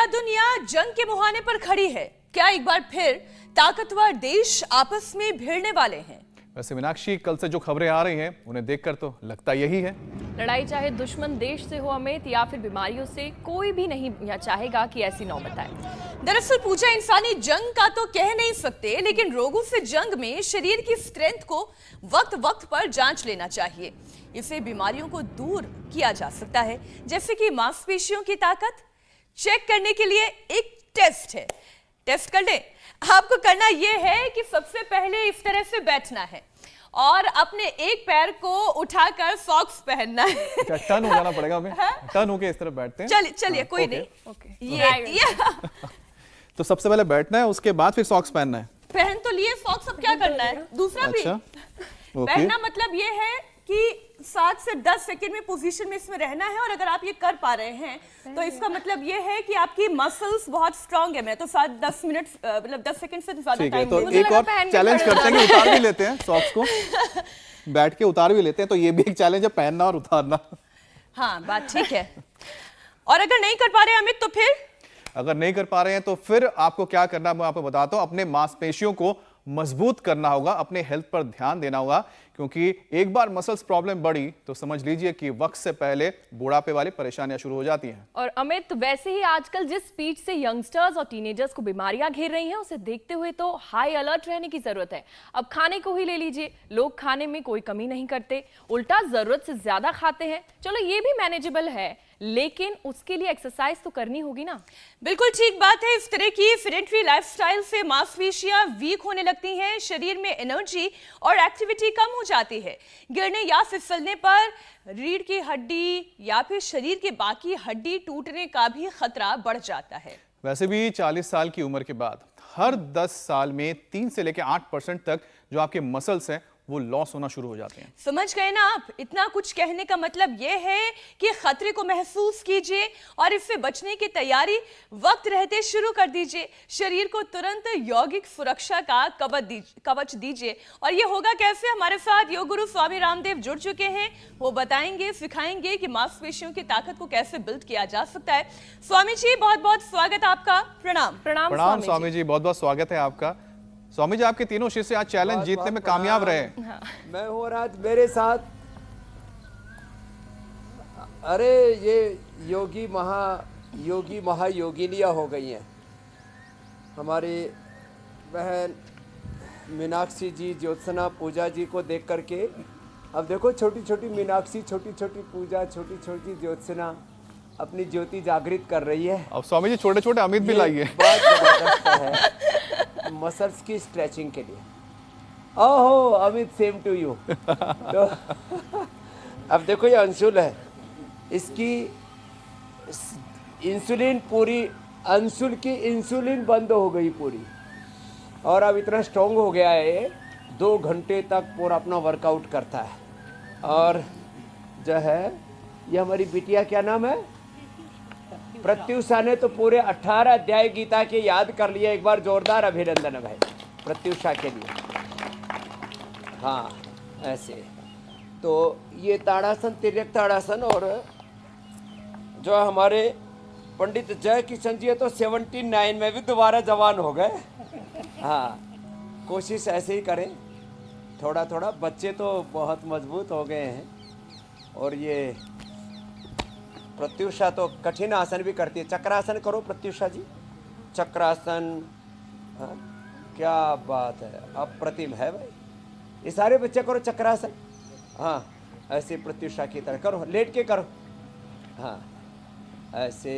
क्या दुनिया जंग के मुहाने पर खड़ी है? क्या एक बार फिर ताकतवर देश आपस में भिड़ने वाले हैं? वैसे मीनाक्षी, कल से जो खबरें आ रही हैं उन्हें देखकर तो लगता यही है। लड़ाई चाहे दुश्मन देश से हो अमित या फिर बीमारियों से, कोई भी नहीं चाहेगा कि ऐसी नौबत आए। दरअसल पूजा, इंसानी जंग का तो कह नहीं सकते, लेकिन रोगों से जंग में शरीर की स्ट्रेंथ को वक्त वक्त पर जांच लेना चाहिए। इससे बीमारियों को दूर किया जा सकता है। जैसे कि मांसपेशियों की ताकत चेक करने के लिए एक टेस्ट है। टेस्ट कर ले। आपको करना यह है कि सबसे पहले इस तरह से बैठना है और अपने एक पैर को उठाकर सॉक्स पहनना है। टर्न हो जाना पड़ेगा हमें। टर्न होके इस तरह बैठते हैं। चलिए कोई नहीं। तो सबसे पहले बैठना है, उसके बाद फिर सॉक्स पहनना है। पहन तो लिए सॉक्स, अब क्या करना है दूसरा भी। पहनना मतलब ये है कि 7 से 10 सेकंड में पोजीशन में इसमें रहना है, और अगर आप ये कर पा रहे हैं तो इसका मतलब ये है कि आपकी मसल्स बहुत स्ट्रांग है। मैं तो 7-10 मिनट मतलब 10 सेकंड से ज्यादा टाइम तो एक और चैलेंज करते हैं कि उतार भी लेते हैं सॉक्स को, बैठ के उतार भी लेते हैं। तो ये भी एक चैलेंज है, पहनना और उतारना। हाँ, बात ठीक है। और अगर नहीं कर पा रहे अमित, तो फिर अगर नहीं कर पा रहे हैं तो फिर आपको क्या करना है मैं आपको बताता हूं। अपने मांसपेशियों को मजबूत करना होगा, अपने हेल्थ पर ध्यान देना होगा, क्योंकि एक बार मसल्स प्रॉब्लम बढ़ी तो समझ लीजिए कि वक्त से पहले बुढ़ापे वाली परेशानियां शुरू हो जाती हैं। और अमित, वैसे ही आजकल जिस स्पीड से यंगस्टर्स और टीनेजर्स को बीमारियां घेर रही हैं, उसे देखते हुए तो हाई अलर्ट रहने की जरूरत है। अब खाने को ही ले लीजिए, लोग खाने में कोई कमी नहीं करते, उल्टा जरूरत से ज्यादा खाते हैं। चलो ये भी मैनेजेबल है, लेकिन उसके लिए एक्सरसाइज तो करनी होगी ना। बिल्कुल ठीक बात है। इस तरह की सेडेंटरी लाइफस्टाइल से मांसपेशियां वीक होने लगती हैं, शरीर में एनर्जी और एक्टिविटी कम हो जाती है। गिरने या फिसलने पर रीढ़ की हड्डी या फिर शरीर के बाकी हड्डी टूटने का भी खतरा बढ़ जाता है। वैसे भी 40 साल की उम्र के बाद हर 10 साल में 3 से लेकर 8% तक जो आपके मसल्स हैं वो लॉस होना शुरू हो जाते हैं। समझ गए ना आप? इतना कुछ कहने का मतलब यह है कि खतरे को महसूस कीजिए और इससे बचने की तैयारी वक्त रहते शुरू कर दीजिए। शरीर को तुरंत यौगिक सुरक्षा का कवच दीजिए। और ये होगा कैसे? हमारे साथ योग गुरु स्वामी रामदेव जुड़ चुके हैं। वो बताएंगे, सिखाएंगे कि मांसपेशियों की ताकत को कैसे बिल्ड किया जा सकता है। स्वामी जी, बहुत बहुत स्वागत आपका। प्रणाम। प्रणाम स्वामी जी, बहुत बहुत स्वागत है आपका। स्वामी जी, आपके तीनों शिष्य आज चैलेंज जीतने में कामयाब रहे। हाँ। मैं हूँ आज मेरे साथ, अरे ये योगी महायोगिनियाँ हो गई हैं। हमारी बहन मीनाक्षी जी, ज्योत्सना, पूजा जी को देख करके अब देखो, छोटी छोटी मीनाक्षी, छोटी छोटी पूजा, छोटी छोटी ज्योत्सना अपनी ज्योति जागृत कर रही है। अब स्वामी जी छोटे छोटे अमित भी लाइए। बहुत जबरदस्त है मसल्स की स्ट्रेचिंग के लिए। ओहो अमित, सेम टू यू। तो अब देखो, ये अंशुल है, इसकी इंसुलिन पूरी, अंशुल की इंसुलिन बंद हो गई पूरी, और अब इतना स्ट्रॉन्ग हो गया है, 2 घंटे तक पूरा अपना वर्कआउट करता है। और जो है ये हमारी बिटिया, क्या नाम है, प्रत्युषा ने तो पूरे 18 अध्याय गीता के याद कर लिए। एक बार जोरदार अभिनंदन है भाई प्रत्युषा के लिए। हाँ, ऐसे तो ये ताड़ासन, तिर्यक ताड़ासन, और जो हमारे पंडित जय किशन जी है तो 79 में भी दोबारा जवान हो गए। हाँ, कोशिश ऐसे ही करें थोड़ा थोड़ा। बच्चे तो बहुत मजबूत हो गए हैं। और ये प्रत्युषा तो कठिन आसन भी करती है। चक्रासन करो प्रत्युषा जी, चक्रासन। हाँ, क्या बात है, अप्रतिम है भाई। ये सारे बच्चे करो चक्रासन। हाँ, ऐसे प्रत्युषा की तरह करो, लेट के करो। हाँ, ऐसे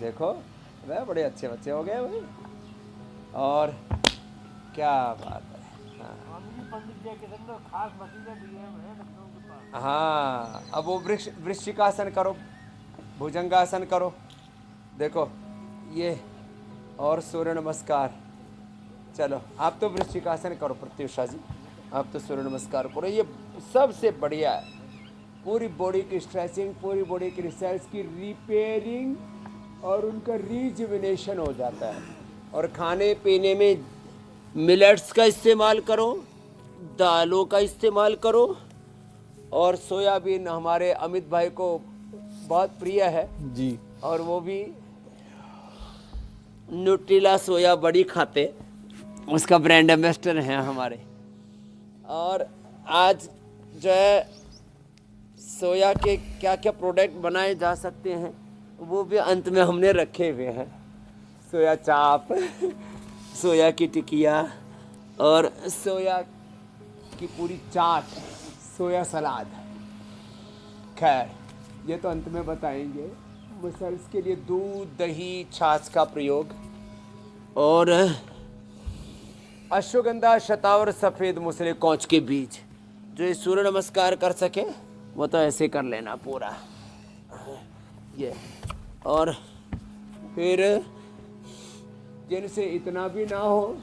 देखो, वह बड़े अच्छे बच्चे हो गए भाई। और क्या बात है। हाँ, अब वो वृश्चिकासन करो, भुजंगासन करो। देखो ये, और सूर्य नमस्कार। चलो आप तो वृश्चिकासन करो प्रत्युषा जी, आप तो सूर्य नमस्कार करो। ये सबसे बढ़िया है, पूरी बॉडी की स्ट्रेचिंग, पूरी बॉडी की सेल्स की रिपेयरिंग और उनका रिजुविनेशन हो जाता है। और खाने पीने में मिलेट्स का इस्तेमाल करो, दालों का इस्तेमाल करो, और सोयाबीन हमारे अमित भाई को बहुत प्रिय है जी, और वो भी न्यूट्रिला सोया बड़ी खाते, उसका ब्रांड एम्बेसडर हैं हमारे। और आज जो है सोया के क्या क्या प्रोडक्ट बनाए जा सकते हैं वो भी अंत में हमने रखे हुए हैं। सोया चाप, सोया की टिकिया और सोया की पूरी चाट, सोया सलाद। खैर ये तो अंत में बताएंगे। मसल्स के लिए दूध, दही, छाछ का प्रयोग और अश्वगंधा, शतावर, सफ़ेद मुसले, कौच के बीज। जो ये सूर्य नमस्कार कर सके वो तो ऐसे कर लेना पूरा ये। और फिर जिनसे इतना भी ना हो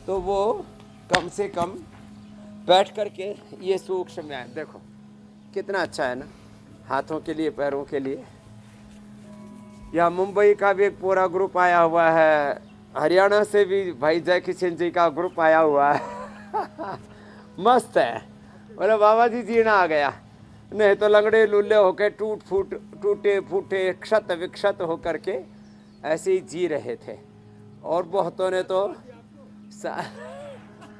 तो वो कम से कम बैठ करके ये सूक्ष्म व्यायाम, देखो कितना अच्छा है ना, हाथों के लिए, पैरों के लिए। यहाँ मुंबई का भी एक पूरा ग्रुप आया हुआ है, हरियाणा से भी भाई जय किशन जी का ग्रुप आया हुआ है। मस्त है। बोले बाबा जी जीना आ गया, नहीं तो लंगड़े लुल्ले होके टूटे फूटे क्षत विक्षत होकर के ऐसे ही जी रहे थे। और बहुतों ने तो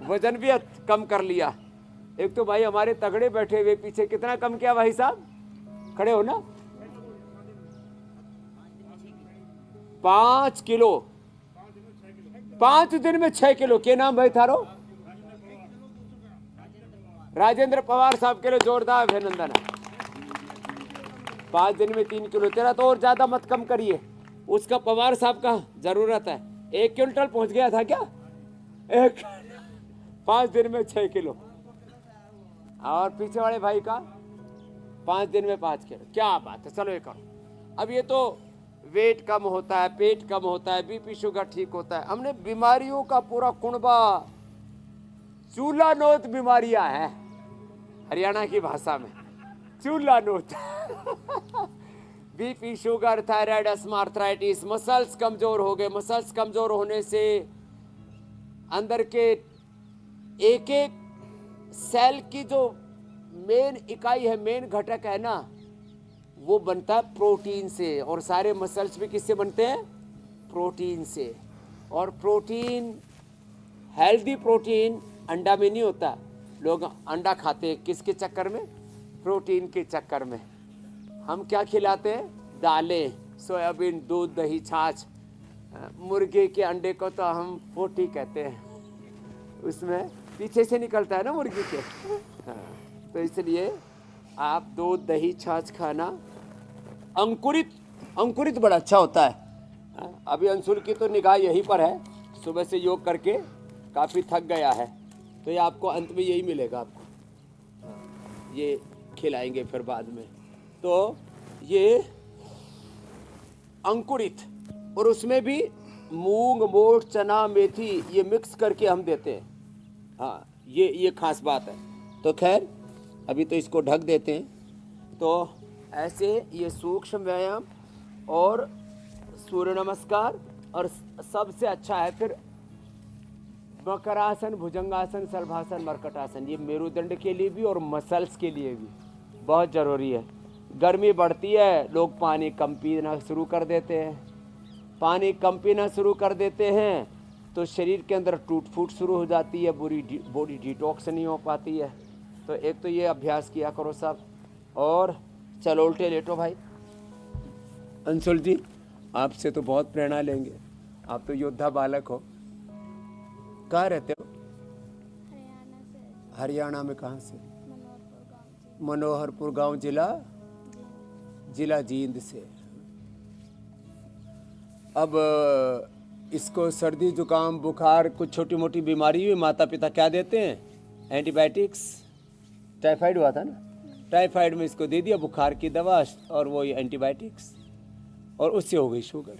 वजन भी कम कर लिया। एक तो भाई हमारे तगड़े बैठे हुए पीछे, कितना कम किया भाई साहब? खड़े हो ना? 5 किलो, 5 दिन में 6 किलो। के नाम भाई थारो? राजेंद्र पवार साहब के लिए जोरदार अभिनंदन है। 5 दिन में 3 किलो। तेरा तो और ज्यादा मत कम करिए, उसका पवार साहब का जरूरत है। 1 क्विंटल पहुंच गया था क्या? 5 दिन में 6 किलो। और पीछे वाले भाई का 5 दिन में 5 किलो। क्या बात है, चलो ये करो। अब ये तो वेट कम होता है, पेट कम होता है, बीपी शुगर ठीक होता है। हमने बीमारियों का पूरा कुनबा, चूल्हा नोत बीमारियां हैं हरियाणा की भाषा में, चूल्हा नोत। BP, sugar, thyroid, asthma, arthritis. Muscles कमजोर हो गए। मसल्स कमजोर होने से अंदर के एक एक सेल की जो मेन इकाई है, मेन घटक है ना, वो बनता है प्रोटीन से। और सारे मसल्स भी किससे बनते हैं? प्रोटीन से। और प्रोटीन, हेल्दी प्रोटीन अंडा में नहीं होता। लोग अंडा खाते हैं किसके चक्कर में? प्रोटीन के चक्कर में। हम क्या खिलाते हैं? दालें, सोयाबीन, दूध, दही, छाछ। मुर्गे के अंडे को तो हम पोटी कहते हैं, उसमें पीछे से निकलता है ना मुर्गी के। हाँ, तो इसलिए आप दूध, दही, छाछ खाना। अंकुरित बड़ा अच्छा होता है। अभी अंशुल की तो निगाह यहीं पर है, सुबह से योग करके काफ़ी थक गया है, तो ये आपको अंत में यही मिलेगा आपको। ये खिलाएंगे फिर बाद में। तो ये अंकुरित, और उसमें भी मूंग, मोठ, चना, मेथी ये मिक्स करके हम देते हैं। हाँ, ये खास बात है। तो खैर अभी तो इसको ढक देते हैं। तो ऐसे ये सूक्ष्म व्यायाम और सूर्य नमस्कार, और सबसे अच्छा है फिर मकरासन, भुजंगासन, शलभासन, मरकटासन। ये मेरुदंड के लिए भी और मसल्स के लिए भी बहुत ज़रूरी है। गर्मी बढ़ती है, लोग पानी कम पीना शुरू कर देते हैं। पानी कम पीना शुरू कर देते हैं तो शरीर के अंदर टूट फूट शुरू हो जाती है, बॉडी डिटॉक्स नहीं हो पाती है। तो एक तो ये अभ्यास किया करो सब। और चलो उल्टे लेटो भाई। अंशुल जी, आपसे तो बहुत प्रेरणा लेंगे, आप तो योद्धा बालक हो। कहाँ रहते हो? हरियाणा से। हरियाणा में कहाँ से? मनोहरपुर गांव। मनोहरपुर गांव, जिला जींद से। अब इसको सर्दी जुकाम बुखार कुछ छोटी मोटी बीमारी हुई, माता पिता क्या देते हैं? एंटीबायोटिक्स। टाइफाइड हुआ था ना, टाइफाइड में इसको दे दिया बुखार की दवा और वो एंटीबायोटिक्स, और उससे हो गई शुगर।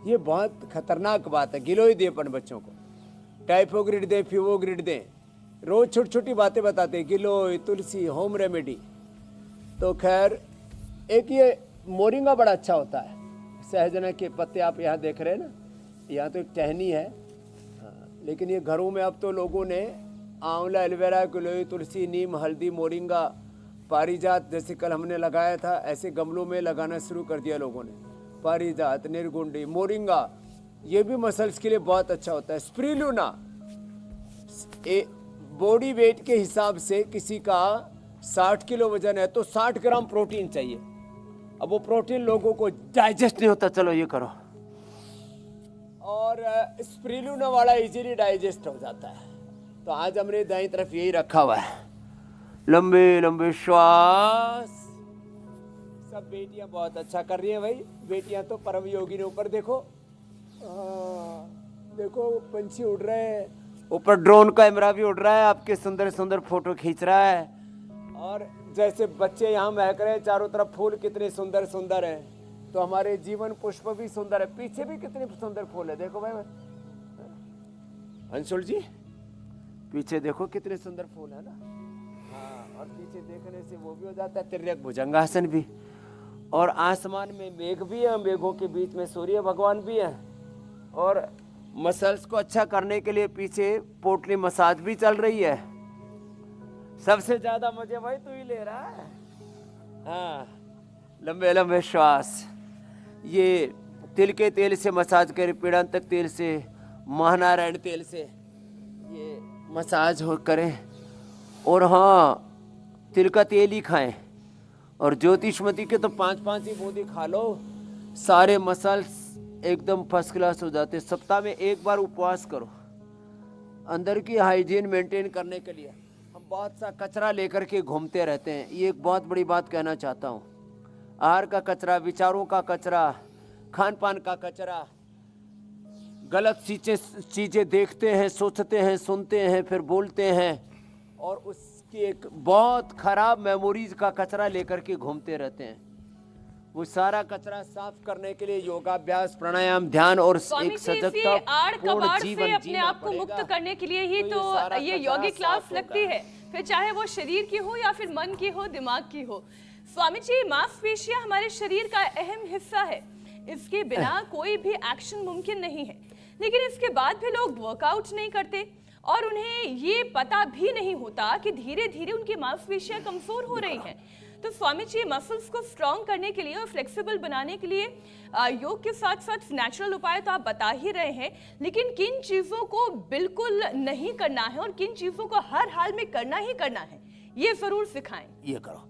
ये बहुत खतरनाक बात है। गिलोय दे अपन बच्चों को, टाइफोग्रिड दे, फीवोग्रिड दे, रोज छोटी छोटी बातें बताते हैं, गिलोय, तुलसी, होम रेमेडी। तो खैर एक ये मोरिंगा बड़ा अच्छा होता है। सहजना के पत्ते आप यहाँ देख रहे हैं ना, यहाँ तो एक टहनी है। हाँ, लेकिन ये घरों में अब तो लोगों ने आंवला, एलोवेरा, गिलोय, तुलसी, नीम, हल्दी, मोरिंगा, पारिजात जैसे कल हमने लगाया था, ऐसे गमलों में लगाना शुरू कर दिया लोगों ने। पारिजात, निर्गुंडी, मोरिंगा, ये भी मसल्स के लिए बहुत अच्छा होता है। स्प्रिलुना बॉडी वेट के हिसाब से किसी का 60 किलो वजन है तो 60 ग्राम प्रोटीन चाहिए। अब वो प्रोटीन लोगों को डाइजेस्ट नहीं होता, चलो ये करो, और स्प्रिलुना वाला इजीली डाइजेस्ट हो जाता है। तो आज हमने दाईं तरफ यही रखा हुआ है। लंबे लंबे श्वास। सब बेटियां बहुत अच्छा कर रही हैं भाई, बेटियां तो परम योगी ने। ऊपर देखो, देखो पंछी उड़ रहे हैं, ऊपर ड्रोन कैमरा भी उड़ रहा है, आपके सुंदर सुंदर फोटो खींच रहा है। और जैसे बच्चे यहाँ महक रहे हैं, चारों तरफ फूल कितने सुंदर सुंदर हैं, तो हमारे जीवन पुष्प भी सुंदर है। पीछे भी कितने सुंदर फूल है, देखो भाई। अंशुल जी पीछे देखो कितने सुंदर फूल है ना। हाँ, और पीछे देखने से वो भी हो जाता है तिर्यक भुजंगासन भी। और आसमान में मेघ भी है, मेघों के बीच में सूर्य भगवान भी है। और मसल्स को अच्छा करने के लिए पीछे पोटली मसाज भी चल रही है। सबसे ज्यादा मजे भाई तू ही ले रहा है। हाँ, लंबे लंबे श्वास। ये तिल के तेल से मसाज करें, पीड़ांतक तेल से, महानारायण तेल से ये मसाज हो करें। और हाँ, तिल का तेल ही खाएं। और ज्योतिषमती के तो 5-5 ही बूंदी खा लो, सारे मसल्स एकदम फर्स्ट क्लास हो जाते। सप्ताह में एक बार उपवास करो, अंदर की हाइजीन मेंटेन करने के लिए। हम बहुत सा कचरा लेकर के घूमते रहते हैं, ये एक बहुत बड़ी बात कहना चाहता हूँ। आहार का कचरा, विचारों का कचरा, खान पान का कचरा, गलत चीज़ें देखते हैं, सोचते हैं, सुनते हैं, फिर बोलते हैं, और उसकी एक बहुत खराब मेमोरीज का कचरा लेकर के घूमते रहते हैं। वो सारा कचरा साफ करने के लिए योगाभ्यास, प्राणायाम, ध्यान और एक सजगता आड़ पूर्ण कबाड़ से जीवन अपने जीना आप को मुक्त पड़ेगा। करने के लिए ही तो ये तो सारा ये कचरा योगी क्लास साफ लगती होगा। है, फिर चाहे वो शरीर की हो या फिर मन की हो, दिमाग की हो। स्वामी जी, मांसपेशियां हमारे शरीर का अहम हिस्सा है, इसके बिना कोई भी एक्शन मुमकिन नहीं है। लेकिन इसके बाद भी लोग वर्कआउट नहीं करते और उन्हें ये पता भी नहीं होता कि धीरे धीरे उनकी मांसपेशियां कमजोर हो रही हैं। तो स्वामी जी, मसल्स को स्ट्रॉन्ग करने के लिए और फ्लेक्सिबल बनाने के लिए योग के साथ साथ नेचुरल उपाय तो आप बता ही रहे हैं, लेकिन किन चीजों को बिल्कुल नहीं करना है और किन चीजों को हर हाल में करना ही करना है, ये जरूर सिखाएं। ये करो।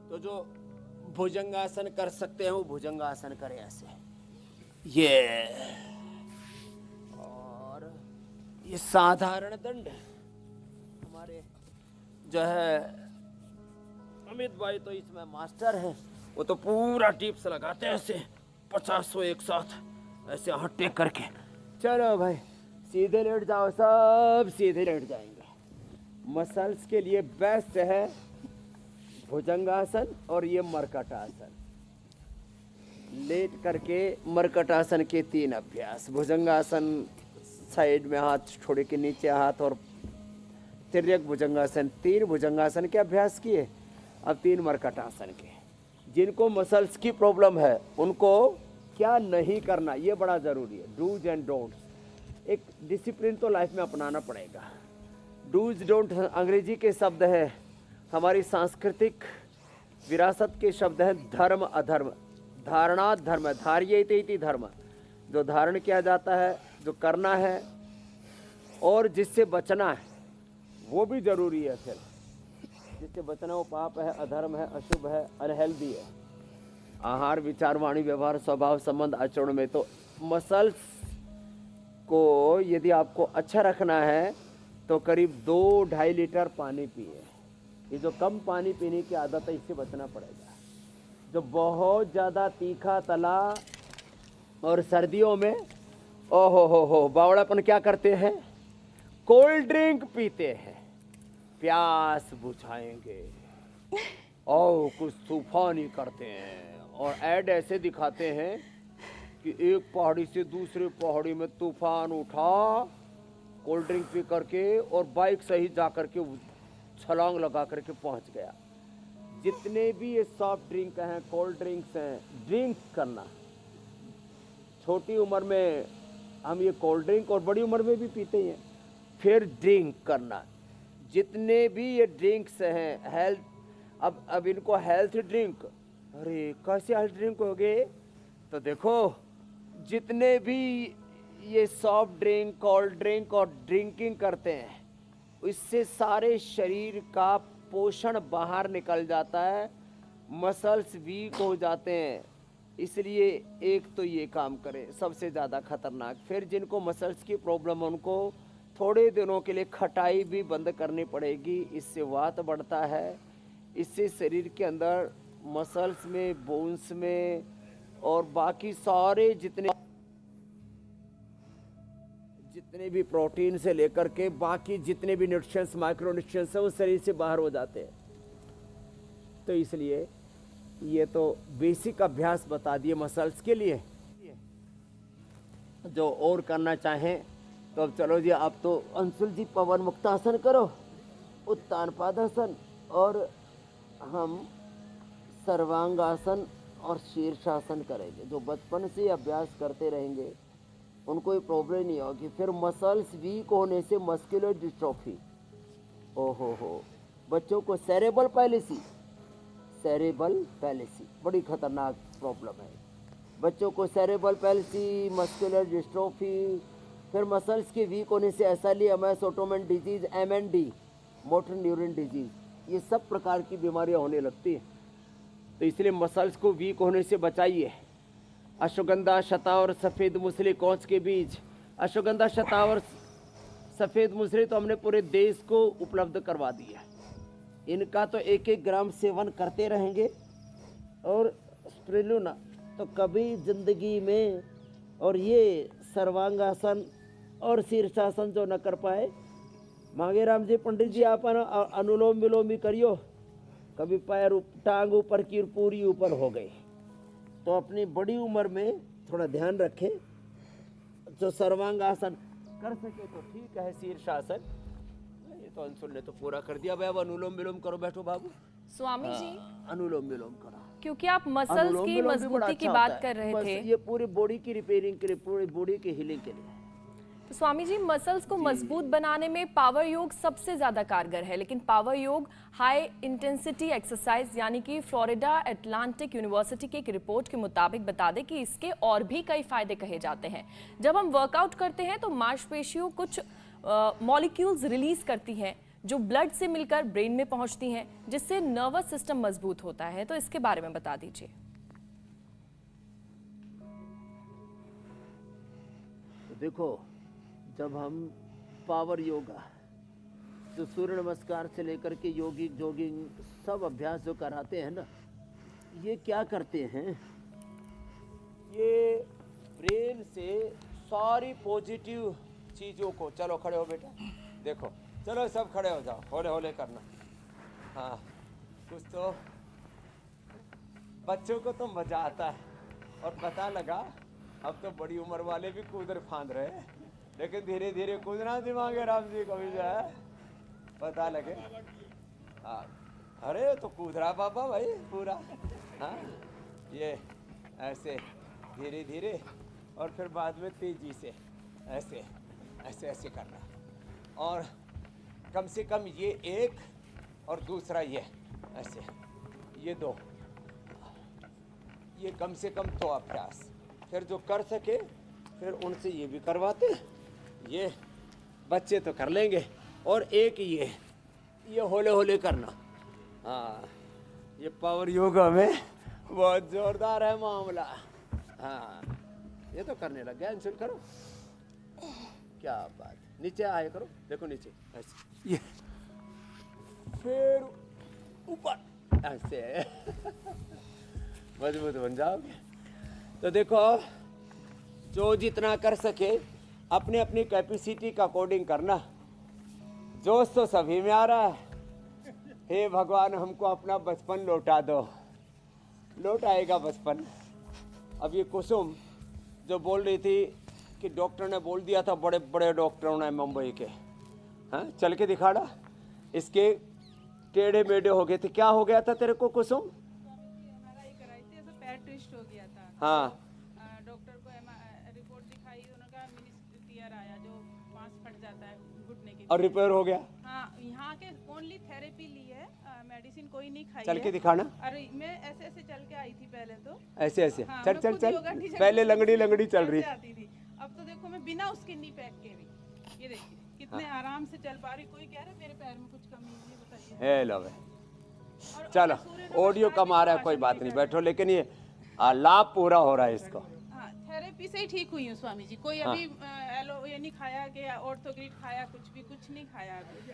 तो जो भुजंगासन कर सकते हैं वो भुजंगासन करें ऐसे, ये, और ये साधारण दंड है। हमारे जो है अमित भाई तो इसमें मास्टर है, वो तो पूरा टिप्स लगाते हैं ऐसे 50 एक साथ ऐसे हट्टे करके। चलो भाई सीधे लेट जाओ, सब सीधे लेट जाएंगे। मसल्स के लिए बेस्ट है भुजंगासन और ये मरकटासन। लेट करके मरकटासन के 3 अभ्यास। भुजंगासन साइड में हाथ छोड़े के नीचे हाथ, और तिर्यक भुजंगासन। 3 भुजंगासन के अभ्यास किए, अब 3 मरकटासन के। जिनको मसल्स की प्रॉब्लम है उनको क्या नहीं करना ये बड़ा ज़रूरी है। डूज एंड डोंट्स, एक डिसिप्लिन तो लाइफ में अपनाना पड़ेगा। डूज डोंट अंग्रेजी के शब्द है, हमारी सांस्कृतिक विरासत के शब्द हैं धर्म अधर्म। धारणा धर्म, धार्येते इति धर्म, जो धारण किया जाता है, जो करना है और जिससे बचना है वो भी जरूरी है। फिर जिससे बचना वो पाप है, अधर्म है, अशुभ है, अनहेल्दी है। आहार, विचार, वाणी, व्यवहार, स्वभाव, संबंध, आचरण में तो मसल्स को यदि आपको अच्छा रखना है तो करीब 2-2.5 लीटर पानी पिए। ये जो कम पानी पीने की आदत है इससे बचना पड़ेगा। जो बहुत ज़्यादा तीखा तला, और सर्दियों में ओहो हो बावड़ापन क्या करते हैं, कोल्ड ड्रिंक पीते हैं, प्यास बुझाएंगे और कुछ तूफानी करते हैं, और ऐड ऐसे दिखाते हैं कि एक पहाड़ी से दूसरे पहाड़ी में तूफान उठा कोल्ड ड्रिंक पी करके, और बाइक सही जा करके छलांग लगा करके पहुंच गया। जितने भी ये सॉफ्ट ड्रिंक हैं, कोल्ड ड्रिंक्स हैं, ड्रिंक करना। छोटी उम्र में हम ये कोल्ड ड्रिंक और बड़ी उम्र में भी पीते हैं, फिर ड्रिंक करना। जितने भी ये ड्रिंक्स हैं हेल्थ, अब इनको हेल्थ ड्रिंक, अरे कैसे हेल्थ ड्रिंक हो गए? तो देखो जितने भी ये सॉफ्ट ड्रिंक, कोल्ड ड्रिंक और ड्रिंकिंग करते हैं, इससे सारे शरीर का पोषण बाहर निकल जाता है, मसल्स वीक हो जाते हैं। इसलिए एक तो ये काम करें, सबसे ज़्यादा खतरनाक। फिर जिनको मसल्स की प्रॉब्लम है उनको थोड़े दिनों के लिए खटाई भी बंद करनी पड़ेगी। इससे वात बढ़ता है, इससे शरीर के अंदर मसल्स में, बोन्स में और बाकी सारे जितने भी प्रोटीन से लेकर के बाकी जितने भी न्यूट्रिशंस, माइक्रो न्यूट्रिशंस है वो शरीर से बाहर हो जाते हैं। तो इसलिए ये तो बेसिक अभ्यास बता दिए मसल्स के लिए। जो और करना चाहें तो अब चलो जी, आप तो अंशुल जी पवन मुक्तासन करो, उत्तान पादासन, और हम सर्वांगासन और शीर्षासन करेंगे। जो बचपन से अभ्यास करते रहेंगे उनको ये प्रॉब्लम नहीं होगी। फिर मसल्स वीक होने से मस्कुलर डिस्ट्रोफी, हो बच्चों को सेरेब्रल पैलिसी बड़ी खतरनाक प्रॉब्लम है। बच्चों को सेरेब्रल पैलिसी, मस्कुलर डिस्ट्रोफी, फिर मसल्स के वीक होने से SLEMS, autoimmune disease, MND, motor neuron disease, ये सब प्रकार की बीमारियां होने लगती हैं। तो इसलिए मसल्स को वीक होने से बचाइए। अश्वगंधा, शतावर, सफ़ेद मूसली, कौच के बीज। अश्वगंधा, शतावर, सफ़ेद मूसली तो हमने पूरे देश को उपलब्ध करवा दिया। इनका तो 1-1 ग्राम सेवन करते रहेंगे। और स्प्रुलिना तो कभी जिंदगी में, और ये सर्वांगासन और शीर्षासन जो न कर पाए, मांगेराम जी, पंडित जी, आप अनुलोम विलोम भी करियो। कभी पैर टांग ऊपर की पूरी ऊपर हो गई तो अपनी बड़ी उम्र में थोड़ा ध्यान रखें। जो सर्वांगासन कर सके तो ठीक है, शीर्षासन ये तो अंशुल ने तो पूरा कर दिया। भाई अब अनुलोम विलोम करो, बैठो बाबू। स्वामी जी, अनुलोम विलोम करो, क्योंकि आप मसल्स अनुलोम की विलोम भी बड़ा मजबूती की अच्छा बात होता कर है। रहे बस थे, ये पूरी बॉडी की रिपेयरिंग के लिए, पूरी बॉडी की हीलिंग के लिए। तो स्वामी जी, मसल्स को मजबूत बनाने में पावर योग सबसे ज्यादा कारगर है, लेकिन पावर योग हाई इंटेंसिटी एक्सरसाइज यानी कि फ्लोरिडा अटलांटिक यूनिवर्सिटी की एक रिपोर्ट के मुताबिक बता दें कि इसके और भी कई फायदे कहे जाते हैं। जब हम वर्कआउट करते हैं तो मांसपेशियों कुछ मॉलिक्यूल्स रिलीज करती हैं जो ब्लड से मिलकर ब्रेन में पहुंचती हैं, जिससे नर्वस सिस्टम मजबूत होता है। तो इसके बारे में बता दीजिए। तो देखो, जब हम पावर योगा, जो सूर्य नमस्कार से लेकर के योगिक जॉगिंग सब अभ्यास जो कराते हैं ना, ये क्या करते हैं, ये ब्रेन से सारी पॉजिटिव चीज़ों को, चलो खड़े हो बेटा, देखो, चलो सब खड़े हो जाओ, होले होले करना। हाँ, कुछ तो बच्चों को तो मज़ा आता है। और पता लगा अब तो बड़ी उम्र वाले भी कूद फांद रहे हैं, लेकिन धीरे धीरे कूदना दिमाग है राम जी, कभी जो है पता लगे। हाँ, अरे तो कूद रहा बाबा भाई पूरा। हाँ, ये ऐसे धीरे धीरे और फिर बाद में तेजी से ऐसे ऐसे ऐसे करना। और कम से कम ये एक और दूसरा ये ऐसे, ये 2, ये कम से कम 2 अभ्यास। फिर जो कर सके फिर उनसे ये भी करवाते हैं, ये बच्चे तो कर लेंगे। और एक ये होले होले करना। हाँ, ये पावर योगा में बहुत जोरदार है मामला। हाँ, ये तो करने लग गया। अंशुल करो, क्या बात, नीचे आए करो, देखो नीचे ऐसे, ये फिर ऊपर ऐसे मजबूत बन जाओगे। तो देखो, जो जितना कर सके अपने अपनी कैपेसिटी का अकॉर्डिंग करना। जोश तो सभी में आ रहा है। हे भगवान, हमको अपना बचपन लौटा दो। लौट आएगा बचपन। अब ये कुसुम जो बोल रही थी कि डॉक्टर ने बोल दिया था, बड़े बड़े डॉक्टरों ने मुंबई के, हाँ चल के दिखाड़ा, इसके टेढ़े मेढ़े हो गए थे। क्या हो गया था तेरे को कुसुम? पैर ट्विस्ट हो गया था। हाँ, डॉक्टर को रिपोर्ट दिखाई, उन्होंने कहा मिनी टीयर आया, जो मांस फट जाता है घुटने के। और रिपेयर हो गया। हाँ, यहाँ के ओनली थेरेपी ली है, मेडिसिन कोई नहीं खाई चल है। के दिखाना। अरे मैं ऐसे ऐसे चल के आई थी पहले तो। ऐसे ऐसे हाँ, चल मैं चल खुद चल योगा टीचर पहले थी, लंगड़ी लंगड़ी चल रही ऐसे आती थी। अब तो देखो मैं बिना उसके नी पैक के भी, ये देखिए कितने आराम से चल पा रही। कोई कह रहा है मेरे पैर में कुछ कमी है, बताइए। है लो भाई। और चलो सूर्य ऑडियो नमस्कार कम भी आ रहा है, तो कोई आसन बात भी नहीं, कर रहे बैठो। लेकिन ये लाभ पूरा हो रहा है इसको। हाँ, थेरेपी से ही ठीक हुई हूँ स्वामी जी। कोई अभी एलो ये नहीं खाया कि ऑर्थोग्रिड खाया, कुछ नहीं खाया अभी।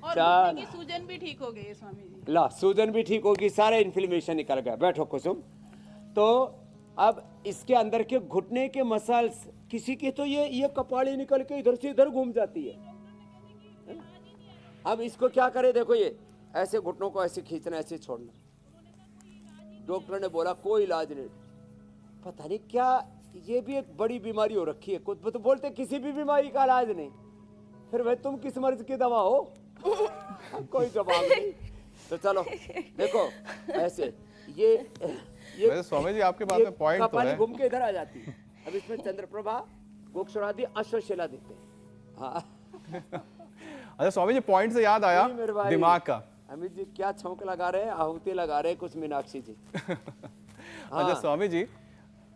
और घुटने की सूजन भी ठीक हो गई है स्वामी जी। ला सूजन भी ठीक होगी, सारे इन्फ्लेमेशन निकल गया। बैठो कुसुम। तो अब इसके अंदर के घुटने के मसल्स, किसी के तो ये कपाड़ी निकल के इधर से इधर घूम जाती है। अब इसको क्या करे, देखो ये ऐसे घुटनों को ऐसे खींचना, ऐसे छोड़ना। डॉक्टर ने बोला कोई इलाज नहीं। पता नहीं क्या, ये भी एक बड़ी बीमारी हो रखी है। कुछ तो बोलते किसी भी बीमारी का इलाज नहीं, फिर भाई तुम किस मर्ज की दवा हो? कोई जवाब नहीं। तो चलो देखो ऐसे ये वैसे स्वामी जी आपके बात में पॉइंट तो कपाली है। घूम के इधर आ जाती है। अब इसमें चंद्रप्रभा, गोक्षरादि, अश्वशिला दिखते हैं। हाँ अच्छा स्वामी जी, पॉइंट से याद आया नहीं मेरे भाई। दिमाग का। अमित जी क्या छौंक लगा रहे हैं, आहुति लगा रहे हैं कुछ मीनाक्षी जी। अच्छा स्वामी जी,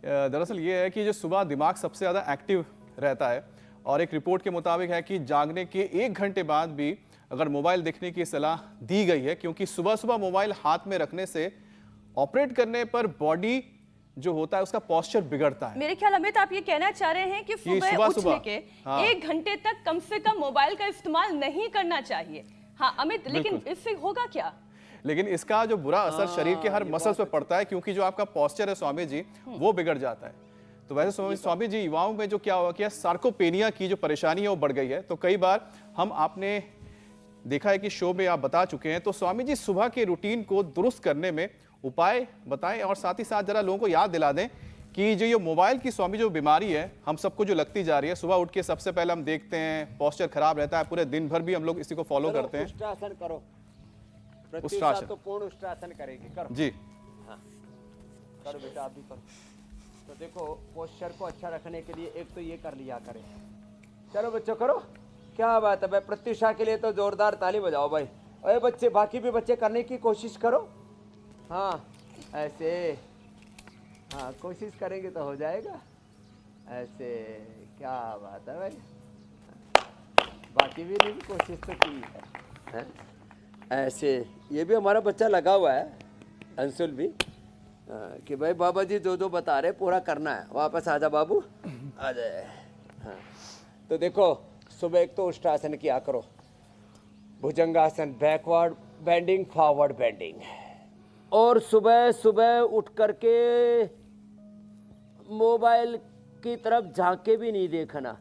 दरअसल ये है कि जो सुबह दिमाग सबसे ज़्यादा एक्टिव रहता है, और एक रिपोर्ट के मुताबिक है कि जागने के 1 घंटे बाद भी अगर मोबाइल देखने की सलाह दी गई है, क्योंकि सुबह सुबह मोबाइल हाथ में रखने से ऑपरेट करने पर बॉडी जो होता है उसका पोस्चर बिगड़ता है। मेरे ख्याल अमित आप ये कहना चाह रहे हैं कि सुबह सुबह- उठने सुबह, के हाँ। 1 घंटे तक कम से कम मोबाइल का इस्तेमाल नहीं करना चाहिए। हाँ अमित, लेकिन बिल्कुल। इससे होगा क्या? लेकिन इसका जो बुरा असर शरीर के हर मसल्स पे पड़ता है, क्योंकि जो आपका पोस्चर है स्वामी जी वो बिगड़ जाता है। तो वैसे स्वामी जी, युवाओं में जो क्या हुआ कि सार्कोपेनिया की जो परेशानी है वो बढ़ गई है। तो कई बार हम आपने देखा है कि शो में आप बता चुके हैं। तो स्वामी जी सुबह के रूटीन को दुरुस्त करने में उपाय बताएं, और साथ ही साथ जरा लोगों को याद दिला दें कि जो ये मोबाइल की स्वामी जो बीमारी है हम सबको जो लगती जा रही है, सुबह उठ के सबसे पहले हम देखते हैं पोस्चर खराब रहता है, पूरे दिन भर भी हम लोग इसी को फॉलो करते हैं। उष्ट्रासन करो, प्रत्युषा उष्ट्रासन। तो पूर्ण उष्ट्रासन करेगी। करो जी हाँ करो बेटा, आप भी करो। तो देखो पोस्चर को अच्छा रखने के लिए एक तो ये कर लिया करें। चलो बच्चों करो, क्या बात है भाई। प्रत्युषा के लिए तो जोरदार ताली बजाओ भाई। अरे बच्चे, बाकी भी बच्चे करने की कोशिश करो। हाँ ऐसे, हाँ कोशिश करेंगे तो हो जाएगा। ऐसे, क्या बात है भाई। बाकी भी नहीं कोशिश तो की है। ऐसे ये भी हमारा बच्चा लगा हुआ है, अंशुल भी, कि भाई बाबा जी जो जो बता रहे पूरा करना है। वापस आजा बाबू, आ जाए। हाँ तो देखो सुबह एक तो उष्ट्रासन किया करो, भुजंगासन, बैकवर्ड बेंडिंग, फॉरवर्ड बेंडिंग। और सुबह सुबह उठ करके मोबाइल की तरफ झांक के भी नहीं देखना।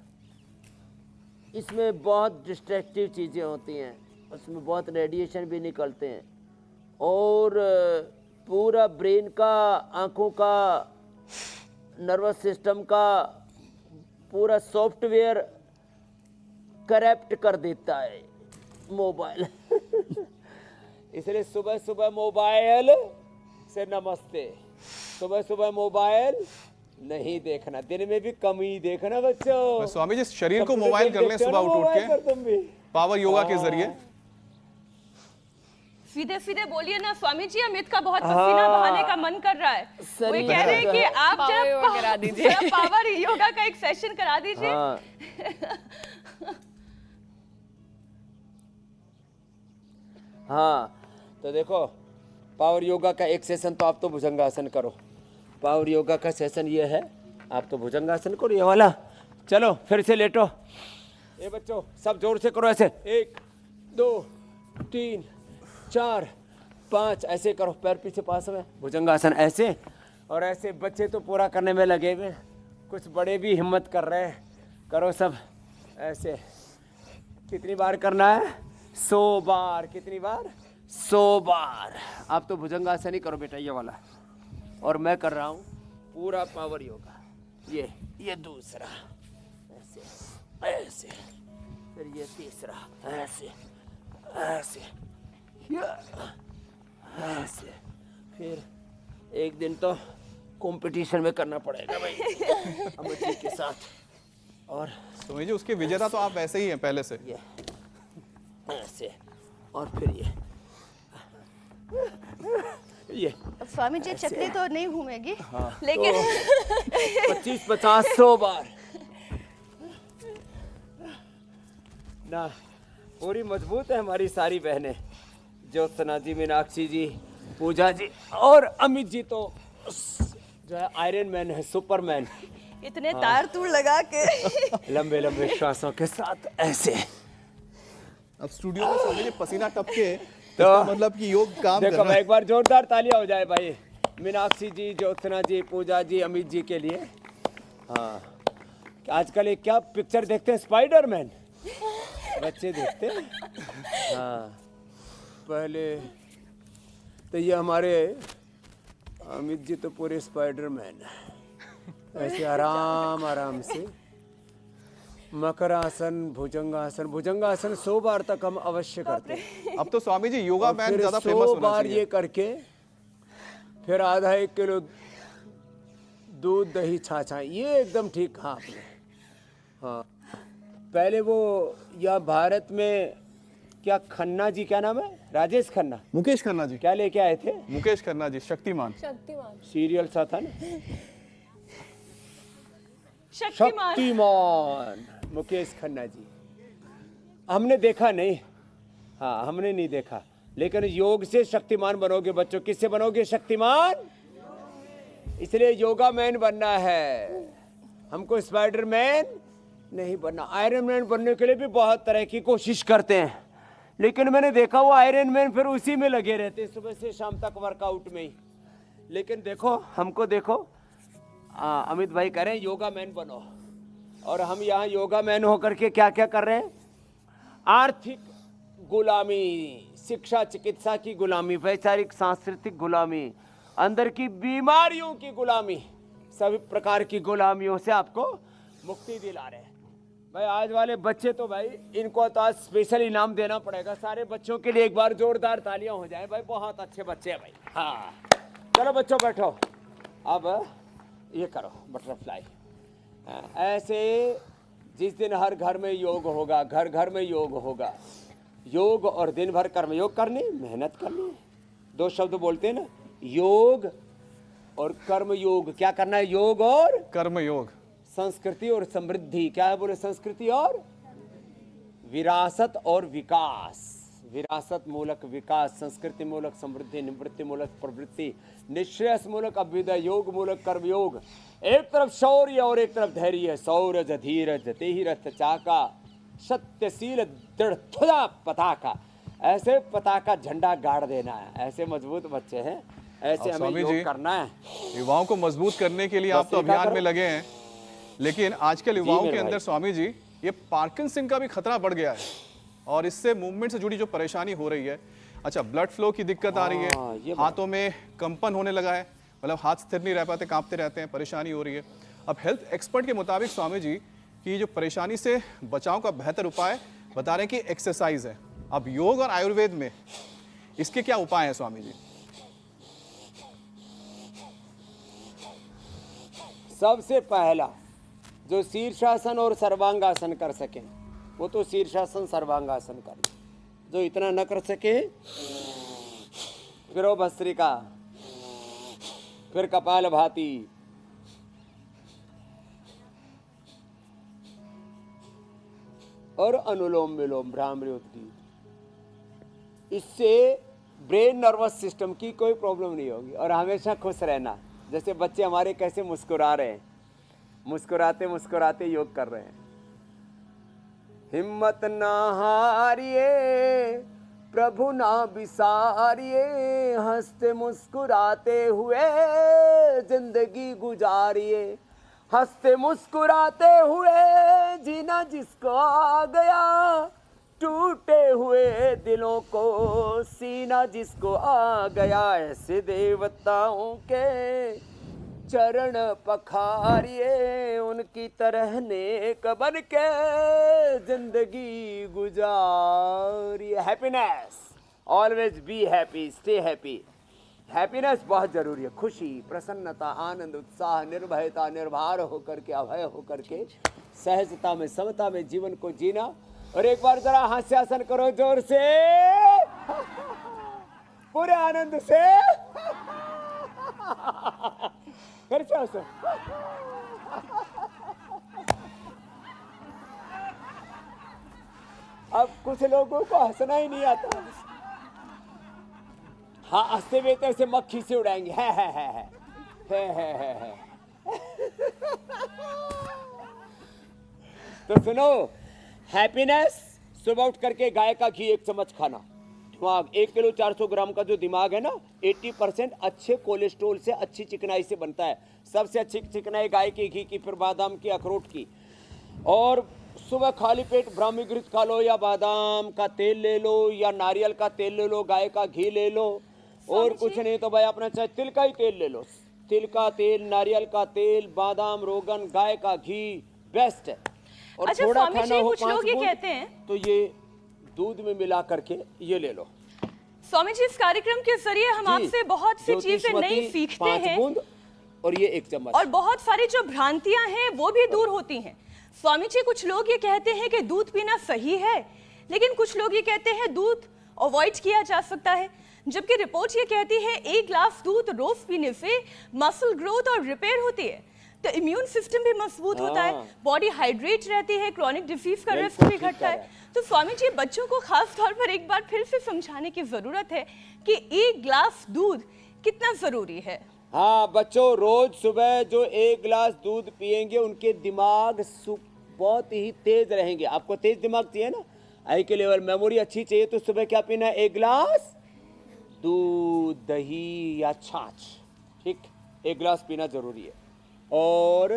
इसमें बहुत डिस्ट्रैक्टिव चीज़ें होती हैं, उसमें बहुत रेडिएशन भी निकलते हैं, और पूरा ब्रेन का, आँखों का, नर्वस सिस्टम का पूरा सॉफ्टवेयर करप्ट कर देता है मोबाइल। इसलिए सुबह सुबह मोबाइल से नमस्ते। सुबह सुबह मोबाइल नहीं देखना, दिन में भी कम ही देखना बच्चों। स्वामी जी शरीर को सब मोबाइल दिन कर लें देखते हो सुबह ना उठ मोबाइल पर के, तुम भी। पावर योगा के जरिए। सीधे सीधे बोलिए ना स्वामी जी, अमित का बहुत पसीना बहाने का मन कर रहा है। वो ये कह रहे हैं कि आप पावर योगा करा दीजिए। जरा पावर योगा का एक सेशन करा दीजिए। हाँ। हाँ तो देखो पावर योगा का एक सेशन तो आप तो भुजंगासन करो। पावर योगा का सेशन ये है, आप तो भुजंगासन करो ये वाला। चलो फिर से लेटो। ये बच्चों सब जोर से करो, ऐसे 1 2 3 4 5 ऐसे करो, पैर पीछे पास में, भुजंगासन ऐसे। और ऐसे बच्चे तो पूरा करने में लगे हुए, कुछ बड़े भी हिम्मत कर रहे हैं। करो सब ऐसे। कितनी बार करना है? 100 बार। कितनी बार? 100 बार। आप तो भुजंगासन ही करो बेटा ये वाला, और मैं कर रहा हूँ पूरा पावर योगा। ये दूसरा ऐसे ऐसे, फिर ये तीसरा ऐसे ऐसे ऐसे। फिर एक दिन तो कंपटीशन में करना पड़ेगा भाई अमित जी के साथ। और स्वामी जी उसके विजेता तो आप वैसे ही हैं पहले से। ये ऐसे, और फिर ये ये स्वामी जी चकली तो नहीं घूमेगी लेकिन 25-50-100 बार ना। पूरी मजबूत है हमारी सारी बहनें, ज्योत्सना जी, मीनाक्षी जी, पूजा जी और अमित जी तो जो है आयरन मैन है, सुपरमैन। इतने तार तूड़ लगा के लंबे लंबे श्वासों के साथ ऐसे। अब स्टूडियो में स्वामी जी पसीना टपके तो मतलब कि योग काम कर देखो रहा है। एक बार जोरदार तालियां हो जाए भाई, मीनाक्षी जी, ज्योत्सना जी, पूजा जी, अमित जी के लिए। हाँ, आजकल एक क्या पिक्चर देखते हैं, स्पाइडरमैन बच्चे देखते हैं। हाँ, पहले तो ये हमारे अमित जी तो पूरे स्पाइडरमैन ऐसे आराम आराम से मकरासन, भुजंगासन। भुजंगासन 100 बार तक हम अवश्य करते हैं। अब तो स्वामी जी योगा मैन फिर ज्यादा 100 फेमस होना बार चाहिए। ये करके फिर आधा 1 किलो दूध दही छाछा, ये एकदम ठीक कहा आपने। हाँ, पहले वो या भारत में क्या खन्ना जी, क्या नाम है, राजेश खन्ना, मुकेश खन्ना जी, क्या लेके आए थे मुकेश खन्ना जी शक्तिमान। सीरियल सा था ना, शक्तिमान। शक्तिमान, मुकेश खन्ना जी। हमने देखा नहीं, हाँ हमने नहीं देखा, लेकिन योग से शक्तिमान बनोगे बच्चों। किससे बनोगे? शक्तिमान। इसलिए योगा मैन बनना है हमको, स्पाइडर मैन नहीं बनना। आयरन मैन बनने के लिए भी बहुत तरह की कोशिश करते हैं, लेकिन मैंने देखा वो आयरन मैन फिर उसी में लगे रहते हैं, सुबह से शाम तक वर्कआउट में ही। लेकिन देखो हमको, देखो अमित भाई कह रहे हैं योगा मैन बनो, और हम यहाँ योगा मैन होकर के क्या क्या कर रहे हैं? आर्थिक गुलामी, शिक्षा चिकित्सा की गुलामी, वैचारिक सांस्कृतिक गुलामी, अंदर की बीमारियों की गुलामी, सभी प्रकार की गुलामियों से आपको मुक्ति दिला रहे हैं भाई। आज वाले बच्चे तो भाई, इनको तो आज स्पेशल इनाम देना पड़ेगा। सारे बच्चों के लिए एक बार जोरदार तालियां हो जाए भाई, बहुत अच्छे बच्चे हैं भाई। हाँ चलो बच्चों बैठो, अब ये करो बटरफ्लाई। ऐसे जिस दिन हर घर में योग होगा, घर घर में योग होगा, योग और दिन भर कर्म योग करनी, मेहनत करनी। 2 शब्द बोलते हैं ना, योग और कर्म योग। क्या करना है? योग और कर्म योग। संस्कृति और समृद्धि। क्या है बोले? संस्कृति और विरासत और विकास। विरासत मूलक विकास, संस्कृति मूलक समृद्धि, निवृत्ति मूलक प्रवृत्ति, निश्रेयस मूलक अभ्युदय, योग मूलक कर्मयोग। एक तरफ शौर्य और एक तरफ धैर्य। सौरज धीरज तेहि रथ चाका, सत्यशील दृढ़ पताका। ऐसे पताका झंडा गाड़ देना है। ऐसे मजबूत बच्चे हैं, ऐसे हमें स्वामी योग जी, करना है। युवाओं को मजबूत करने के लिए आप तो अभियान में लगे हैं, लेकिन आजकल युवाओं मेरे के अंदर भाई। स्वामी जी ये पार्किंसन का भी खतरा बढ़ गया है, और इससे मूवमेंट से जुड़ी जो परेशानी हो रही है। अच्छा, ब्लड फ्लो की दिक्कत आ रही ये है, बात। हाथों में कंपन होने लगा है, मतलब हाथ स्थिर नहीं रह पाते, कांपते रहते हैं, परेशानी हो रही है। अब हेल्थ एक्सपर्ट के मुताबिक स्वामी जी की जो परेशानी से बचाव का बेहतर उपाय बता रहे हैं कि एक्सरसाइज है। अब योग और आयुर्वेद में इसके क्या उपाय हैं स्वामी जी? सबसे पहला जो शीर्षासन और सर्वांगासन कर सके वो तो शीर्षासन सर्वांगासन कर, जो इतना न कर सके फिर वो भस्त्रिका, फिर कपाल भाती, और अनुलोम विलोम, भ्रामरी उद्गीत। इससे ब्रेन नर्वस सिस्टम की कोई प्रॉब्लम नहीं होगी, और हमेशा खुश रहना। जैसे बच्चे हमारे कैसे मुस्कुरा रहे हैं, मुस्कुराते मुस्कुराते योग कर रहे हैं। हिम्मत ना हारिए, प्रभु ना बिसारिए, हंसते मुस्कुराते हुए जिंदगी गुजारिए। हंसते मुस्कुराते हुए जीना जिसको आ गया, टूटे हुए दिलों को सीना जिसको आ गया। ऐसे देवताओं के चरण पखारिए, उनकी तरह नेक बन के जिंदगी गुजारिए। Happiness, always be happy, stay happy. Happiness बहुत जरूरी है। खुशी, प्रसन्नता, आनंद, उत्साह, निर्भयता, निर्भर होकर के, अभय होकर के, सहजता में, समता में जीवन को जीना। और एक बार जरा हास्यासन करो जोर से, पूरे आनंद से फिर से हंसो। अब कुछ लोगों को हंसना ही नहीं आता। हाँ, हंसते हुए तो ऐसे मक्खी से उड़ाएंगे। है। तो सुनो, हैप्पीनेस, सुबह उठ करके गाय का घी 1 चम्मच खाना। दिमाग 1 किलो 400 ग्राम का जो दिमाग है ना, 80% अच्छे कोलेस्ट्रोल से, अच्छी चिकनाई से बनता है। सबसे अच्छी चिकनाई गाय के घी की, फिर बादाम की, अखरोट की। और सुबह खाली पेट ब्राह्मी घृत खा लो, या बादाम का तेल ले लो, या नारियल का तेल ले लो, गाय का घी ले लो, और कुछ नहीं तो भाई अपना चाहे तिल का ही तेल ले लो। तिल का तेल, नारियल का तेल, बादाम, रोगन, गाय का घी बेस्ट है। और अच्छा थोड़ा स्वामी खाना जी, हो कुछ 5 लोग ये बूंद, कहते हैं, तो ये दूध में मिला करके ये ले लो। स्वामी जी इस कार्यक्रम के जरिए हम जी, आपसे बहुत सी चीजें ज्योतिषमती नई सीखते 5 हैं बूंद और ये 1 चम्मच। और बहुत सारी जो भ्रांतियां हैं वो भी दूर होती हैं। स्वामी जी, कुछ लोग ये कहते हैं कि दूध पीना सही है, लेकिन कुछ लोग ये कहते हैं दूध अवॉइड किया जा सकता है, जबकि रिपोर्ट ये कहती है 1 ग्लास दूध रोज पीने से मसल ग्रोथ और रिपेयर होती है, तो इम्यून सिस्टम भी मजबूत होता है, बॉडी हाइड्रेट रहती है, क्रॉनिक डिजीज का रिस्क भी घटता है। तो स्वामी जी, बच्चों को खास तौर पर एक बार फिर से समझाने की जरूरत है कि 1 ग्लास दूध कितना जरूरी है। हाँ बच्चों, रोज सुबह जो 1 गिलास दूध पिएंगे उनके दिमाग बहुत ही तेज रहेंगे। आपको तेज दिमाग चाहिए ना, आई के लेवल मेमोरी अच्छी चाहिए, तो सुबह क्या पीना है? 1 गिलास दूध, दही या छाछ, ठीक, 1 गिलास पीना जरूरी है। और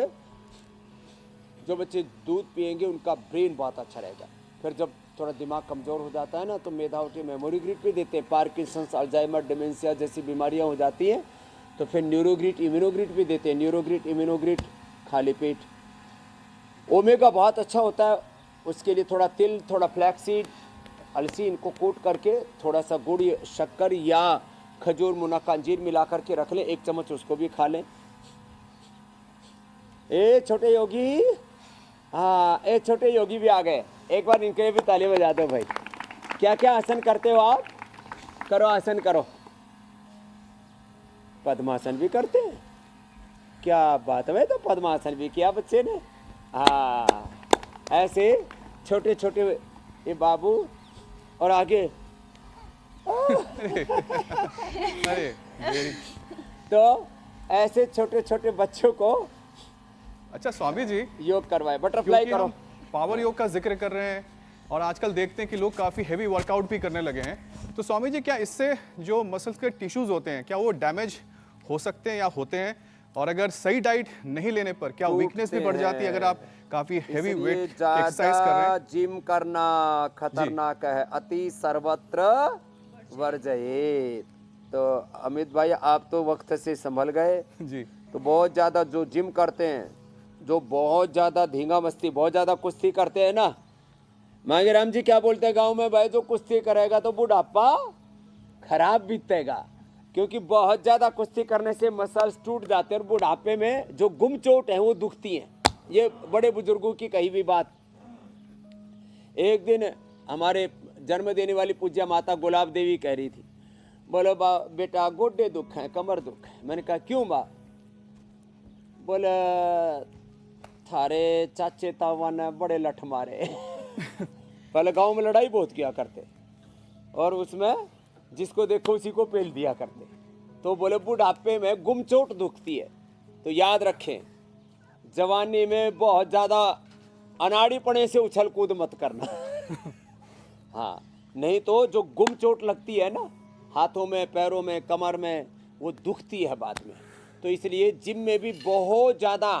जो बच्चे दूध पिएंगे उनका ब्रेन बहुत अच्छा रहेगा। फिर जब थोड़ा दिमाग कमजोर हो जाता है ना, तो मेधावटी मेमोरी ग्रिड भी देते हैं। पार्किंसंस, अल्जाइमर, डिमेंशिया जैसी बीमारियां हो जाती हैं तो फिर न्यूरोग्रिड, इम्यूनोग्रिड भी देते हैं। न्यूरोग्रिड, इम्यूनोग्रिड खाली पेट। ओमेगा बहुत अच्छा होता है, उसके लिए थोड़ा तिल, थोड़ा फ्लैक्सीड, अलसी, इनको कोट करके थोड़ा सा गुड़, शक्कर या खजूर, मुनक्का, अंजीर मिला करके रख लें, 1 चम्मच उसको भी खा लें। ए छोटे योगी, हाँ ए छोटे योगी भी आ गए, एक बार इनके लिए भी ताली बजा दो भाई। क्या क्या आसन करते हो आप? करो आसन करो। पद्मासन भी करते हैं, क्या बात है, तो पद्मासन भी किया बच्चे ने। हाँ, ऐसे छोटे छोटे ये बाबू, और आगे अरे तो ऐसे छोटे छोटे बच्चों को अच्छा स्वामी जी, योग करवाए, बटरफ्लाई क्योंकि करो। हम पावर योग का जिक्र कर रहे हैं और आजकल देखते हैं कि लोग काफ़ी हेवी वर्कआउट भी करने लगे हैं, तो स्वामी जी क्या इससे जो मसल्स के टिश्यूज होते हैं क्या वो डैमेज हो सकते हैं या होते हैं? और अगर सही डाइट नहीं लेने पर क्या वीकनेस भी बढ़ जाती है अगर आप काफ़ी हेवी वेट एक्सरसाइज कर रहे हैं? जिम करना खतरनाक है, अति सर्वत्र वर्जयेत। तो अमित भाई, आप तो वक्त से संभल गए जी। तो बहुत ज़्यादा जो जिम करते हैं, जो बहुत ज़्यादा धींगा मस्ती, बहुत ज़्यादा कुश्ती करते हैं ना, मांगे राम जी क्या बोलते हैं गांव में, भाई जो कुश्ती करेगा तो बुढ़ापा खराब बीतेगा, क्योंकि बहुत ज़्यादा कुश्ती करने से मसल्स टूट जाते हैं और बुढ़ापे में जो गुम चोट है वो दुखती हैं। ये बड़े बुजुर्गों की कही हुई बात। एक दिन हमारे जन्म देने वाली पूज्य माता गुलाब देवी कह रही थी, बोलो बेटा गोड्डे दुख है, कमर दुख है। मैंने कहा क्यों बा? बोले थारे चाचे तावा ने बड़े लठ मारे पहले गांव में लड़ाई बहुत किया करते और उसमें जिसको देखो उसी को पेल दिया करते। तो बोले बुढ़ापे में गुमचोट दुखती है, तो याद रखें जवानी में बहुत ज़्यादा अनाड़ीपने से उछल कूद मत करना हाँ, नहीं तो जो गुमचोट लगती है ना हाथों में, पैरों में, कमर में, वो दुखती है बाद में। तो इसलिए जिम में भी बहुत ज़्यादा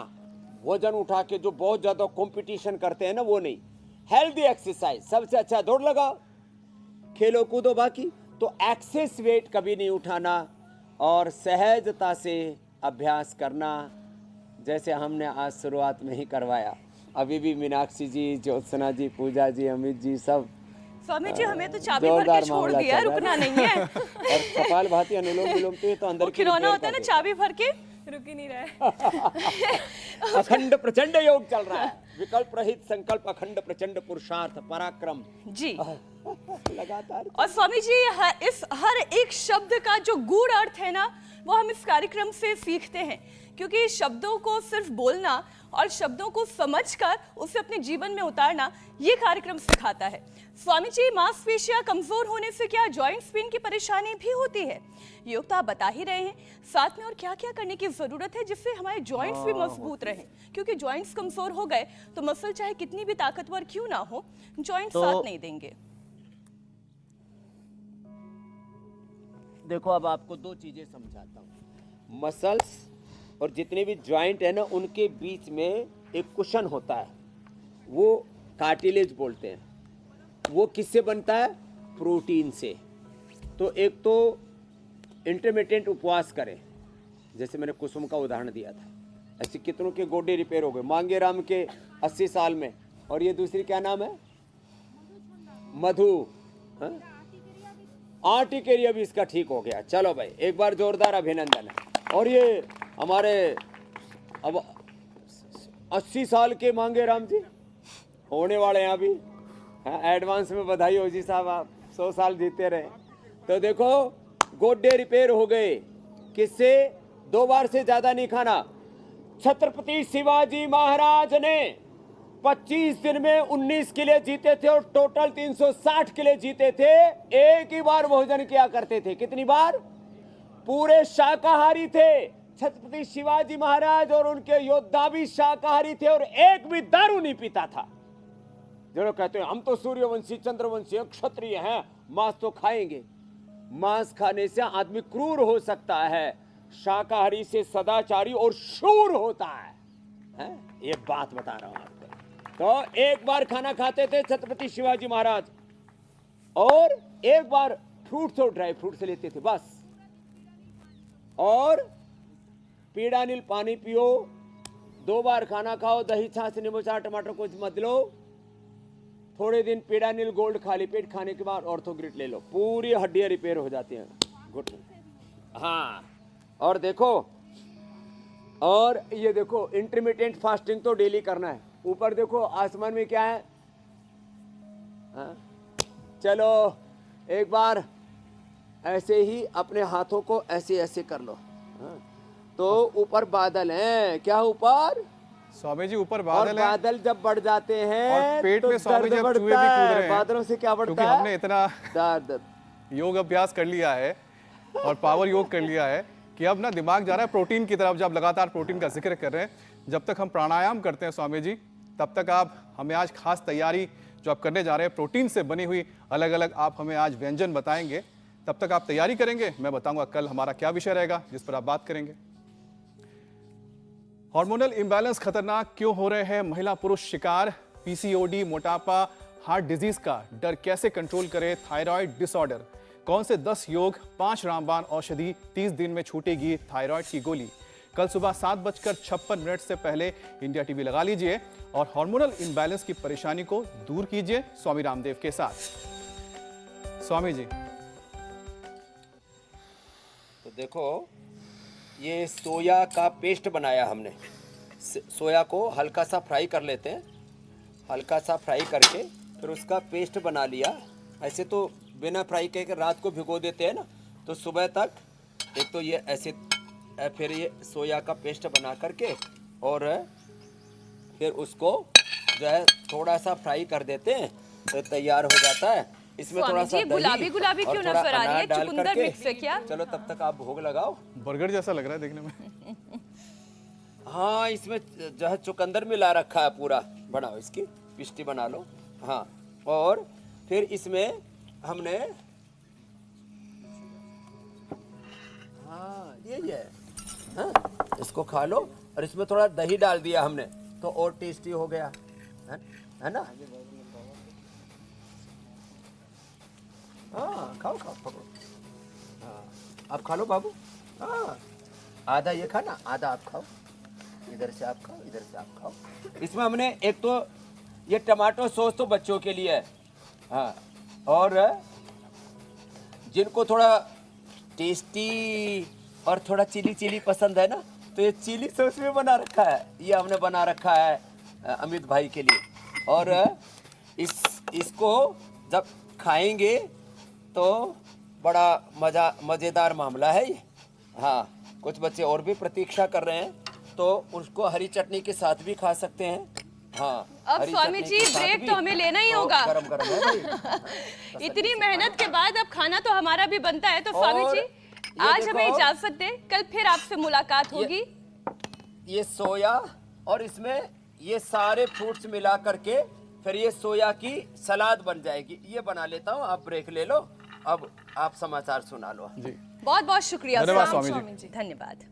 वजन उठा के जो बहुत ज़्यादा कंपटीशन करते हैं ना, वो नहीं। हेल्दी एक्सरसाइज सबसे अच्छा, दौड़ लगाओ, खेलो कूदो, बाकी तो एक्सेस वेट कभी नहीं उठाना और सहजता से अभ्यास करना, जैसे हमने आज शुरुआत में ही करवाया। अभी भी मीनाक्षी जी, ज्योत्सना जी, पूजा जी, अमित जी सब स्वामी जी हमें तो चाबी भर के छोड़ दिया, रुकना नहीं है और कपाल भाती, अनुलोम विलोम तो अंदर की खिलौना होता है ना, चाबी भर के रुक ही नहीं रहा है अखंड प्रचंड योग चल रहा है विकल्प रहित संकल्प, अखंड प्रचंड पुरुषार्थ, पराक्रम। जी लगातार। और स्वामी जी इस हर एक शब्द का जो गूढ़ अर्थ है ना, वो हम इस कार्यक्रम से सीखते हैं, क्योंकि शब्दों को सिर्फ बोलना और शब्दों को समझकर उसे अपने जीवन में उतारना ये कार्यक्रम सिखाता है। स्वामी जी, मांसपेशियां कमजोर होने से क्या जॉइंट पेन की परेशानी भी होती है? योग तो आप बता ही रहे हैं, साथ में और क्या क्या करने की जरूरत है जिससे हमारे जॉइंट्स भी मजबूत रहें? क्योंकि जॉइंट्स कमजोर हो गए तो मसल चाहे कितनी भी ताकतवर क्यों ना हो, जॉइंट साथ नहीं देंगे। देखो, अब आपको दो चीजें समझाता हूँ। मसल्स और जितने भी जॉइंट है ना, उनके बीच में एक कुशन होता है, वो कार्टिलेज बोलते हैं। वो किससे बनता है? प्रोटीन से। तो एक तो इंटरमिटेंट उपवास करें, जैसे मैंने कुसुम का उदाहरण दिया था। ऐसे कितनों के गोडे रिपेयर हो गए, मांगे राम के 80 साल में। और ये दूसरी क्या नाम है? मधु। आर्टिकेरिया भी इसका ठीक हो गया। चलो भाई, एक बार जोरदार अभिनंदन है। और ये हमारे अब 80 साल के मांगे राम जी होने वाले हैं अभी। एडवांस में बधाई हो जी साहब, आप 100 साल जीते रहे। तो देखो, गोड्डे रिपेयर हो गए। किससे? 2 बार से ज्यादा नहीं खाना। छत्रपति शिवाजी महाराज ने 25 दिन में 19 किले जीते थे और टोटल 360 किले जीते थे। एक ही बार भोजन किया करते थे। कितनी बार? पूरे शाकाहारी थे छत्रपति शिवाजी महाराज, और उनके योद्धा भी शाकाहारी थे, और एक भी दारू नहीं पीता था। जो लोग कहते हैं हम तो सूर्यवंशी, चंद्रवंशी, क्षत्रिय हैं, मांस तो खाएंगे। मांस खाने से आदमी क्रूर हो सकता है, शाकाहारी से सदाचारी और शूर होता है? ये बात बता रहा हूं आपको। तो एक बार खाना खाते थे छत्रपति शिवाजी महाराज, और एक बार फ्रूट्स और ड्राई फ्रूट से लेते थे बस। और पीड़ानील पानी पियो, 2 बार खाना खाओ, दही छाछ नींबू चाट टमाटर कुछ मत लो। थोड़े दिन पीड़ानील गोल्ड खाली पेट खाने के बाद ऑर्थोग्रिट ले लो, पूरी हड्डियां रिपेयर हो जाती हैं घुटने। हाँ, और देखो, और ये देखो, इंटरमिटेंट फास्टिंग तो डेली करना है। ऊपर देखो आसमान में क्या है? हाँ? चलो एक बार ऐसे ही अपने हाथों को ऐसे ऐसे कर लो। हाँ? तो ऊपर बादल हैं। क्या ऊपर? स्वामी जी, ऊपर बादल और है। बादल जब बढ़ जाते हैं और पेट तो में स्वामी जी दर्द अब चूहे भी बढ़ता कूद है। रहे हैं। बादलों से क्या बढ़ता क्योंकि है? हमने इतना दर्द। योग अभ्यास कर लिया है और पावर योग कर लिया है कि अब ना दिमाग जा रहा है प्रोटीन की तरफ। जब लगातार प्रोटीन का जिक्र कर रहे हैं, जब तक हम प्राणायाम करते हैं स्वामी जी, तब तक आप हमें आज खास तैयारी जो आप करने जा रहे हैं, प्रोटीन से बनी हुई अलग अलग आप हमें आज व्यंजन बताएंगे। तब तक आप तैयारी करेंगे, मैं बताऊंगा कल हमारा क्या विषय रहेगा जिस पर आप बात करेंगे। हार्मोनल इंबैलेंस खतरनाक क्यों हो रहे हैं महिला पुरुष शिकार? पीसीओडी, मोटापा, हार्ट डिजीज का डर कैसे कंट्रोल करें? थायराइड डिसऑर्डर, कौन से 10 योग, 5 रामबाण औषधि, 30 दिन में छूटेगी थायराइड की गोली? कल सुबह 7:56 से पहले इंडिया टीवी लगा लीजिए और हार्मोनल इंबैलेंस की परेशानी को दूर कीजिए स्वामी रामदेव के साथ। स्वामी जी, तो देखो, ये सोया का पेस्ट बनाया हमने। सोया को हल्का सा फ्राई कर लेते हैं, हल्का सा फ्राई करके फिर उसका पेस्ट बना लिया। ऐसे तो बिना फ्राई करके रात को भिगो देते हैं ना, तो सुबह तक एक तो ये ऐसे, फिर ये सोया का पेस्ट बना करके और फिर उसको जो है थोड़ा सा फ्राई कर देते हैं तो तैयार हो जाता है। इसमें थोड़ा सा गुलाबी गुलाबी क्यों नजर आ रही है? चुकंदर मिक्स है क्या? चलो तब तक आप भोग लगाओ। बर्गर जैसा लग रहा है देखने में। हाँ, इसमें जो है चुकंदर मिला रखा है पूरा। बनाओ, इसकी पिष्टी बना लो। हाँ, और फिर इसमें हमने, हाँ ये है, हाँ, इसको खा लो। और इसमें थोड़ा दही डाल दिया हमने तो और टेस्टी हो गया है ना? हाँ, खाओ खाओ पकड़ो। हाँ, आप खा लो बाबू। हाँ, आधा ये खाना, आधा आप खाओ। इधर से आप खाओ, इधर से आप खाओ। इसमें हमने एक तो ये टमाटो सॉस तो बच्चों के लिए है। हाँ, और जिनको थोड़ा टेस्टी और थोड़ा चिली चिली पसंद है ना, तो ये चिली सॉस भी बना रखा है। ये हमने बना रखा है। अमित भाई के लिए। और इसको जब खाएंगे तो बड़ा मज़ेदार मामला है ये। हाँ, कुछ बच्चे और भी प्रतीक्षा कर रहे हैं, तो उसको हरी चटनी के साथ भी खा सकते हैं। हाँ, अब हरी स्वामी चटनी जी के साथ ब्रेक भी। तो हमें लेना ही होगा। गरम गरम है भाई। इतनी मेहनत के बाद अब खाना तो हमारा भी बनता है। तो स्वामी और जी ये आज हमें देखो, इजाजत दे, कल फिर आपसे मुलाकात होगी। ये सोया और इसमें ये सारे फ्रूट्स मिला करके फिर ये सोया की सलाद बन जाएगी। ये बना लेता हूँ, आप ब्रेक ले लो, अब आप समाचार सुना लो। जी बहुत बहुत शुक्रिया धन्यवाद स्वामी स्वामी जी। धन्यवाद।